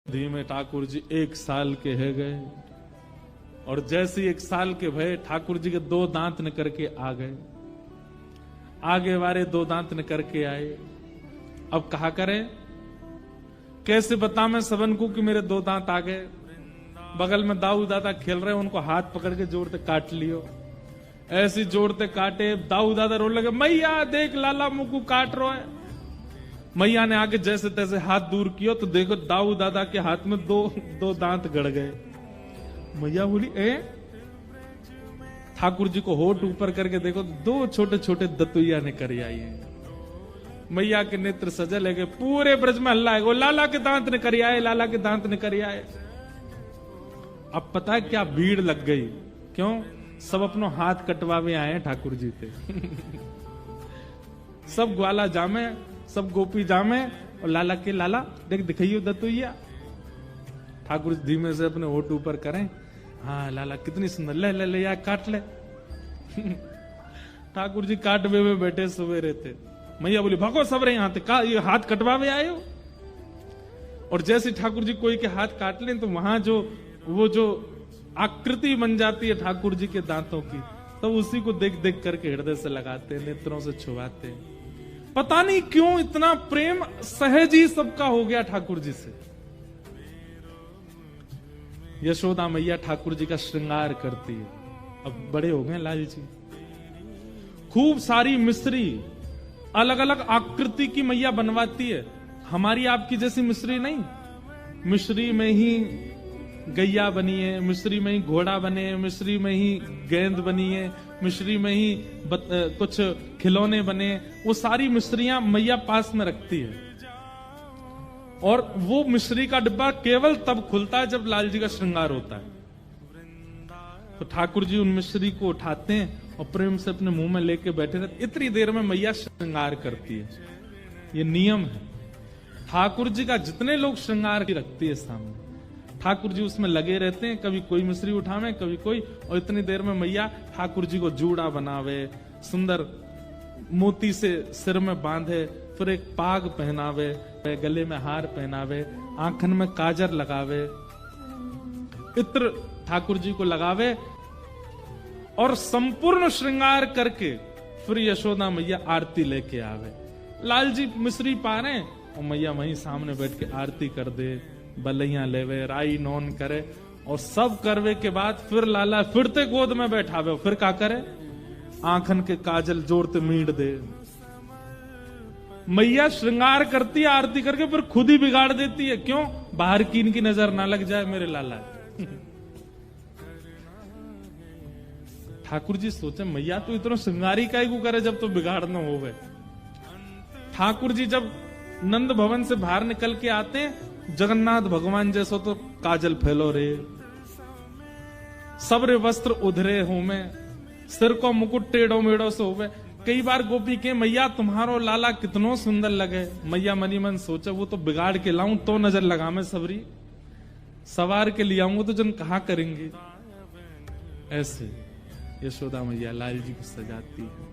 धीमे ठाकुर जी 1 साल के है गए और जैसे 1 साल के भय ठाकुर जी के 2 दांत निकर के आ गए। आगे वाले 2 दांत निकर के आए। अब कहा करें, कैसे बता मैं सबन को कि मेरे 2 दांत आ गए। बगल में दाऊ दादा खेल रहे, उनको हाथ पकड़ के जोड़ते काट लियो। ऐसी जोड़ते काटे, दाऊ दादा रोने लगे, मैया देख लाला मुकू काट रो है। मैया ने आके जैसे तैसे हाथ दूर किया तो देखो दाऊ दादा के हाथ में दो दांत गड़ गए। मैया बोली, ठाकुर जी को होठ ऊपर करके देखो 2 छोटे छोटे दतुइया ने कर आई है। मैया के नेत्र सजल है, पूरे ब्रज में हल्ला है, लाला के दांत ने कर आए, लाला के दांत ने कर आए। अब पता है क्या भीड़ लग गई, क्यों? सब अपनो हाथ कटवावे आए ठाकुर जी थे। सब ग्वाला जामे, सब गोपी जामे, और लाला के लाला देख दिखाइयो दतुइया। ठाकुर धीमे से अपने होठ ऊपर करें, हाँ लाला कितनी सुंदर, ले ले ले या काट ले। ठाकुर जी काटवे में बैठे सवेरे थे। मैया बोली, भागो सब रहे यहाँ का ये हाथ कटवावे आए हो। और जैसे ठाकुर जी कोई के हाथ काट लें तो वहां वो जो आकृति बन जाती है ठाकुर जी के दांतों की, तो उसी को देख देख करके हृदय से लगाते, नेत्रों से छुआते। पता नहीं क्यों इतना प्रेम सहज ही सबका हो गया ठाकुर जी से। यशोदा मैया ठाकुर जी का श्रृंगार करती है। अब बड़े हो गए लाल जी, खूब सारी मिश्री अलग अलग आकृति की मैया बनवाती है। हमारी आपकी जैसी मिश्री नहीं, मिश्री में ही गैया बनी है, मिश्री में ही घोड़ा बने, मिश्री में ही गेंद बनी है, मिश्री में ही कुछ खिलौने बने। वो सारी मिश्रियां मैया पास में रखती है। और वो मिश्री का डिब्बा केवल तब खुलता है जब लाल जी का श्रृंगार होता है। तो ठाकुर जी उन मिश्री को उठाते हैं और प्रेम से अपने मुंह में लेके बैठे रहते। इतनी देर में मैया श्रृंगार करती है। ये नियम है। ठाकुर जी का जितने लोग श्रृंगार की रखती है सामने, ठाकुर जी उसमें लगे रहते हैं। कभी कोई मिश्री उठावे, कभी कोई, और इतनी देर में मैया ठाकुर जी को जूड़ा बनावे, सुंदर मोती से सिर में बांधे, फिर एक पाग पहनावे, गले में हार पहनावे, आंखन में काजर लगावे, इत्र ठाकुर जी को लगावे, और संपूर्ण श्रृंगार करके फिर यशोदा मैया आरती लेके आवे। लाल जी मिश्री पा रहे और मैया वहीं सामने बैठ के आरती कर दे, बलैया लेवे, राई नौन करे, और सब करवे के बाद फिर लाला फिरते गोद में बैठावे। फिर क्या करे, आंखन के काजल जोड़ते मीट दे। मैया श्रृंगार करती है आरती करके, फिर खुद ही बिगाड़ देती है। क्यों? बाहर की इनकी नजर ना लग जाए मेरे लाला। ठाकुर जी सोचे, मैया तो इतना श्रृंगारी काहे को करे जब तो बिगाड़ न होवे। ठाकुर जी जब नंद भवन से बाहर निकल के आते हैं, जगन्नाथ भगवान जैसो तो काजल फैलो रे, सबरे वस्त्र उधरे हो में, सिर को मुकुट टेढ़ो मेढ़ो से होवे। कई बार गोपी के, मैया तुम्हारो लाला कितनो सुंदर लगे। मैया मनी मन सोचे, वो तो बिगाड़ के लाऊं तो नजर लगा मैं सबरी, सवार के लिए आऊंगा तो जन कहा करेंगे। ऐसे यशोदा मैया लाल जी को सजाती है।